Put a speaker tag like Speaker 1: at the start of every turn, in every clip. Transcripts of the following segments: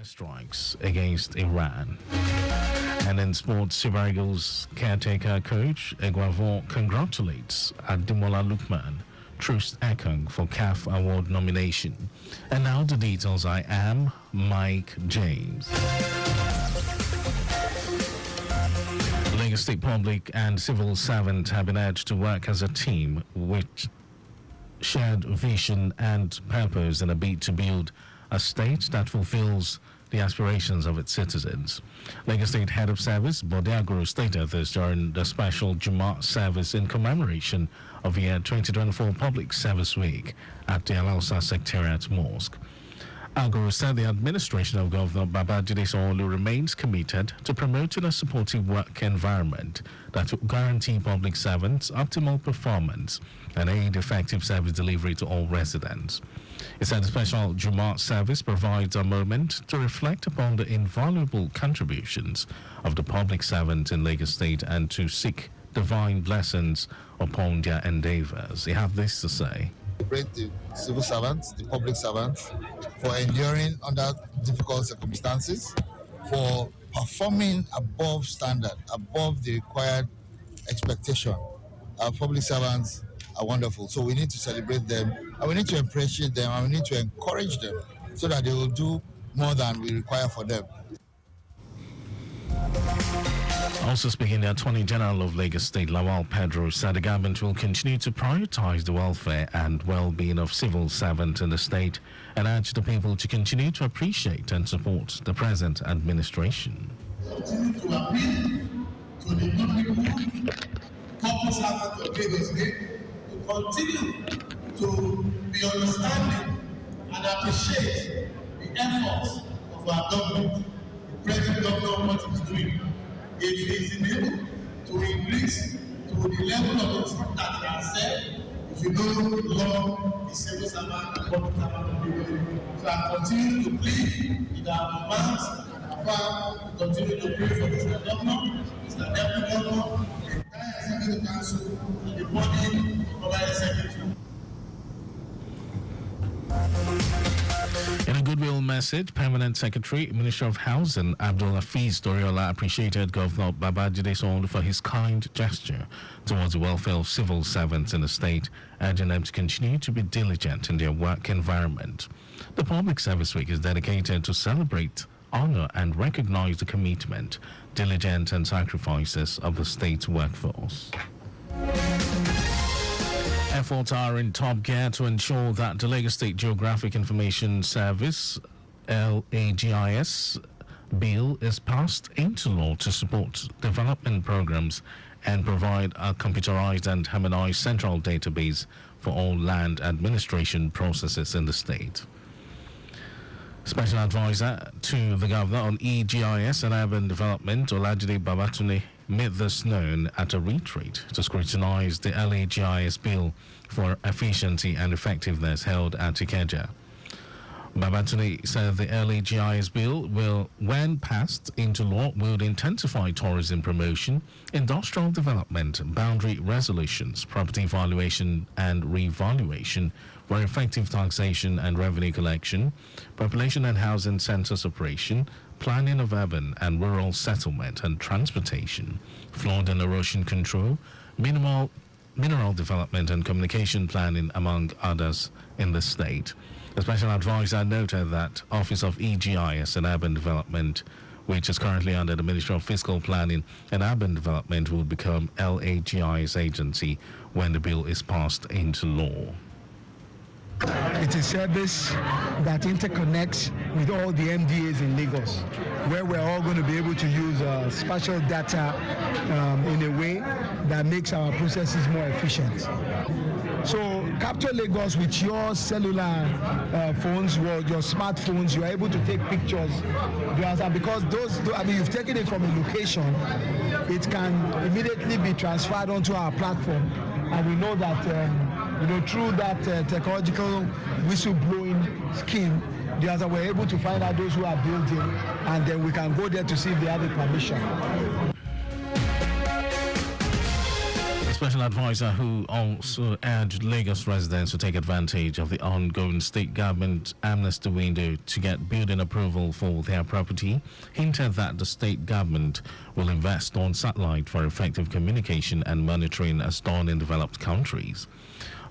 Speaker 1: Strikes against Iran. And in sports, Super Eagles caretaker coach Eguavoen congratulates Ademola Lookman, Troost Ekong for CAF Award nomination. And now the details. I am Mike James. Lagos State public and civil servants have been urged to work as a team with shared vision and purpose in a bid to build a state that fulfills the aspirations of its citizens. Lagos State Head of Service Bode Aguru stated this during the special Jummah service in commemoration of the year 2024 Public Service Week at the Alausa Secretariat Mosque. Aguru said the administration of Governor Babajide Sanwo-Olu remains committed to promoting a supportive work environment that will guarantee public servants optimal performance and aid effective service delivery to all residents. He said the special Jummah service provides a moment to reflect upon the invaluable contributions of the public servants in Lagos State and to seek divine blessings upon their endeavors. He had this to say.
Speaker 2: Celebrate the civil servants, the public servants, for enduring under difficult circumstances, for performing above standard, above the required expectation. Our public servants are wonderful, so we need to celebrate them, and we need to appreciate them, and we need to encourage them so that they will do more than we require for them.
Speaker 1: Also speaking, the Attorney General of Lagos State, Lawal Pedro, said the government will continue to prioritize the welfare and well-being of civil servants in the state and urged the people to continue to appreciate and support the present administration.
Speaker 3: Continue to appeal to the non-people, public servants of Lagos State to continue to be understanding and appreciate the efforts of our government, the present government, what it's doing. If it is able to increase to the level of the that he has said, if you don't love the civil servant and public servant of the world. So I continue to plead with our demands and our farm to continue to pray for Mr. Governor, Mr. Deputy Governor, the entire Executive Council, and the body of our Secretary.
Speaker 1: In a goodwill message, Permanent Secretary, Minister of Housing, Abdul-Hafiz Doriola appreciated Governor Babajide Sanwo-Olu for his kind gesture towards the welfare of civil servants in the state, urging them to continue to be diligent in their work environment. The Public Service Week is dedicated to celebrate, honor, and recognize the commitment, diligence, and sacrifices of the state's workforce. Efforts are in top gear to ensure that the Lagos State Geographic Information Service (LAGIS) bill is passed into law to support development programs and provide a computerized and harmonized central database for all land administration processes in the state. Special Advisor to the Governor on EGIS and Urban Development, Olajide Babatunde, made this known at a retreat to scrutinize the LAGIS bill for efficiency and effectiveness held at Ikeja. Babatunde said the LAGIS bill will, when passed into law, will intensify tourism promotion, industrial development, boundary resolutions, property valuation and revaluation, for effective taxation and revenue collection, population and housing census operation, planning of urban and rural settlement and transportation, flood and erosion control, mineral development and communication planning, among others, in the state. The special advisor noted that Office of EGIS and Urban Development, which is currently under the Ministry of Fiscal Planning and Urban Development, will become LAGIS agency when the bill is passed into law.
Speaker 4: It's a service that interconnects with all the MDAs in Lagos, where we're all going to be able to use spatial data in a way that makes our processes more efficient. So capture Lagos with your cellular phones, or your smartphones. You are able to take pictures, because you've taken it from a location, it can immediately be transferred onto our platform, and we know that through that technological whistleblowing scheme, we're able to find out those who are building, and then we can go there to see if they have the permission.
Speaker 1: Special advisor who also urged Lagos residents to take advantage of the ongoing state government amnesty window to get building approval for their property hinted that the state government will invest on satellite for effective communication and monitoring as done in developed countries.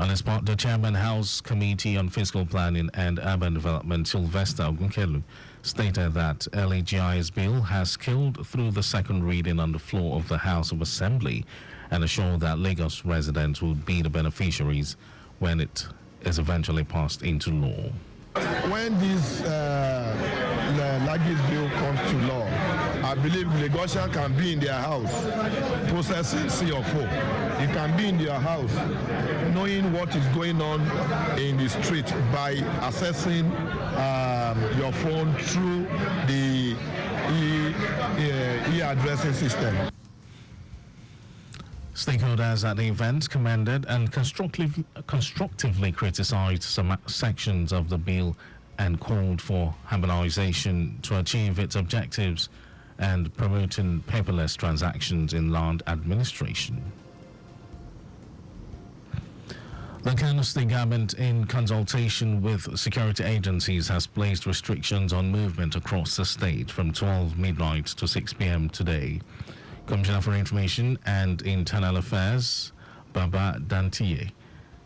Speaker 1: On the spot, the chairman House Committee on Fiscal Planning and Urban Development, Sylvester Ogunkelu, stated that LAGI's bill has scaled through the second reading on the floor of the House of Assembly and assured that Lagos residents will be the beneficiaries when it is eventually passed into law.
Speaker 5: When this Lagos bill comes to law, I believe Lagosians can be in their house processing C4. You can be in your house knowing what is going on in the street by accessing your phone through the e-addressing system.
Speaker 1: Stakeholders at the event commended and constructively criticized some sections of the bill and called for harmonization to achieve its objectives and promoting paperless transactions in land administration. The Kano State government, in consultation with security agencies, has placed restrictions on movement across the state from 12 midnight to 6 p.m. today. Commissioner for Information and Internal Affairs, Baba Dantiye,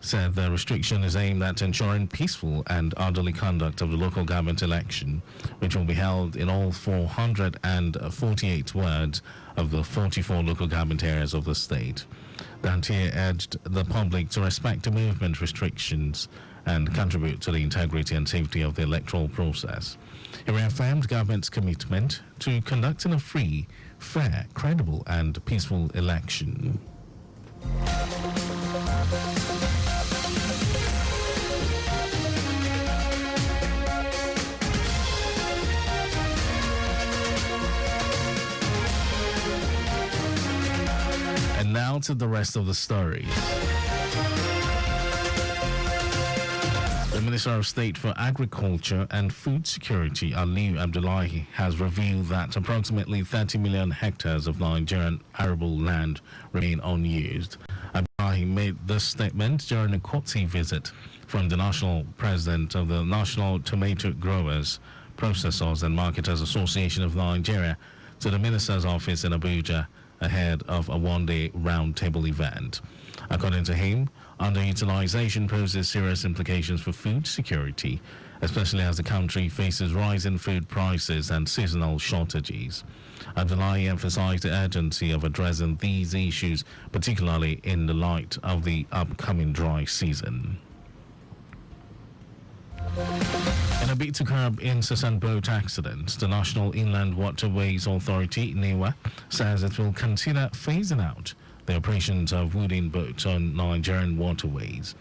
Speaker 1: said the restriction is aimed at ensuring peaceful and orderly conduct of the local government election, which will be held in all 448 wards of the 44 local government areas of the state. Dantiye urged the public to respect the movement restrictions and contribute to the integrity and safety of the electoral process. He reaffirmed government's commitment to conducting a free, fair, credible, and peaceful election. And now to the rest of the stories. The Minister of State for Agriculture and Food Security, Aliyu Abdullahi, has revealed that approximately 30 million hectares of Nigerian arable land remain unused. Abdullahi made this statement during a courtesy visit from the National President of the National Tomato Growers, Processors and Marketers Association of Nigeria to the Minister's office in Abuja ahead of a one-day roundtable event. According to him, underutilization poses serious implications for food security, especially as the country faces rising food prices and seasonal shortages. Abdullahi emphasized the urgency of addressing these issues, particularly in the light of the upcoming dry season. In a bid to curb incessant boat accidents, the National Inland Waterways Authority, NIWA, says it will consider phasing out the operations of wooden boats on Nigerian waterways.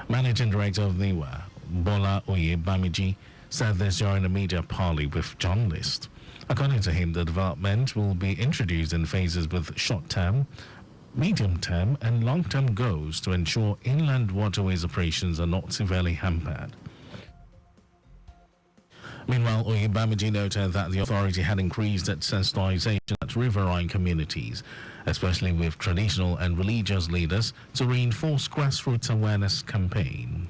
Speaker 1: Managing Director of NIWA, Bola Oyebamiji, said this during a media parley with journalists. According to him, the development will be introduced in phases with short-term, medium-term, and long-term goals to ensure inland waterways operations are not severely hampered. Meanwhile, Oyebamiji noted that the authority had increased its sensitization at riverine communities, especially with traditional and religious leaders, to reinforce grassroots awareness campaign.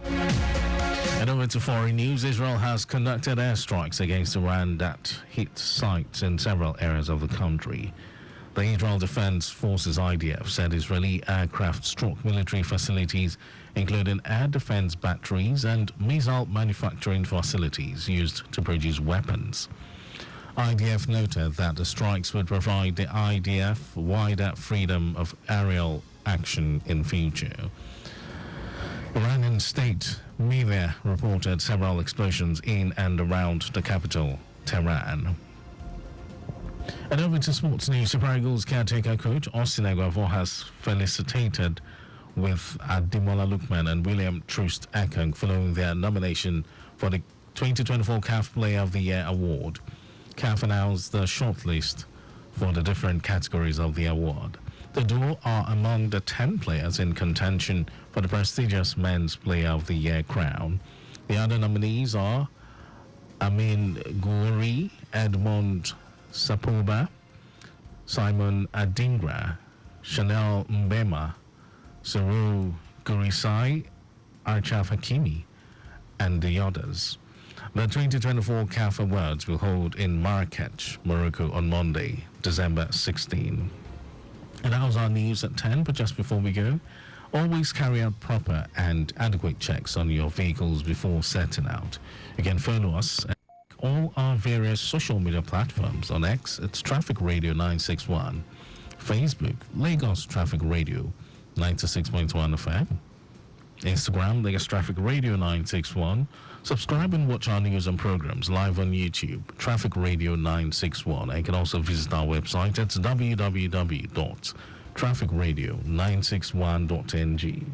Speaker 1: And over to foreign news, Israel has conducted airstrikes against Iran that hit sites in several areas of the country. The Israel Defense Forces IDF said Israeli aircraft struck military facilities, including air defense batteries and missile manufacturing facilities used to produce weapons. IDF noted that the strikes would provide the IDF wider freedom of aerial action in future. Iranian state media reported several explosions in and around the capital, Tehran. And over to sports news, Super Eagles caretaker coach Austin Eguavoen has felicitated with Ademola Lookman and William Troost Ekong following their nomination for the 2024 CAF Player of the Year award. CAF announced the shortlist for the different categories of the award. The duo are among the 10 players in contention for the prestigious Men's Player of the Year crown. The other nominees are Amin Gouiri, Edmond Sapoba, Simon Adingra, Chanel Mbema, Saru Gurisai, Archaf Hakimi, and the others. The 2024 CAF Awards will hold in Marrakech, Morocco on Monday, December 16. And that was our news at 10, but just before we go, always carry out proper and adequate checks on your vehicles before setting out. You can follow us at all our various social media platforms. On X, it's Traffic Radio 961. Facebook, Lagos Traffic Radio 96.1 FM. Instagram, Lagos Traffic Radio 961. Subscribe and watch our news and programs live on YouTube, Traffic Radio 961. And you can also visit our website at www.trafficradio961.ng.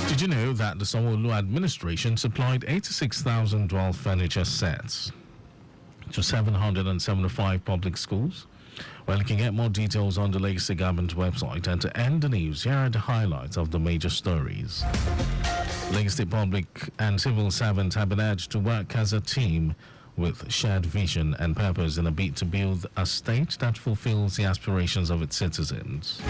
Speaker 1: Did you know that the Sanwo-Olu administration supplied 86,000 dwell furniture sets to 775 public schools? Well, you can get more details on the Lagos State Government website. And to end the news, here are the highlights of the major stories. Lagos State public and civil servants have been urged to work as a team with shared vision and purpose in a bid to build a state that fulfills the aspirations of its citizens.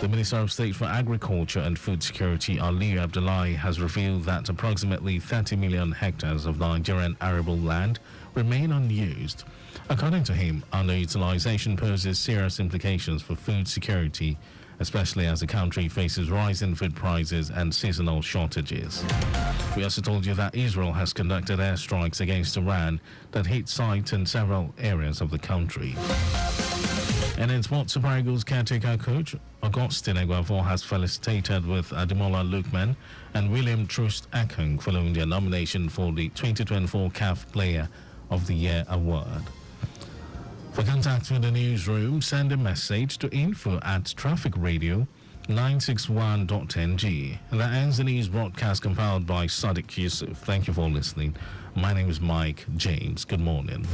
Speaker 1: The Minister of State for Agriculture and Food Security, Aliyu Abdullahi, has revealed that approximately 30 million hectares of Nigerian arable land remain unused. According to him, underutilization poses serious implications for food security, especially as the country faces rising food prices and seasonal shortages. We also told you that Israel has conducted airstrikes against Iran that hit sites in several areas of the country. And in sports, Super Eagles caretaker coach Augustine Eguavoen has felicitated with Ademola Lookman and William Troost Ekong following their nomination for the 2024 CAF Player of the Year award. For contact with the newsroom, send a message to info@trafficradio961.ng. And that ends the news broadcast compiled by Sadiq Yusuf. Thank you for listening. My name is Mike James. Good morning.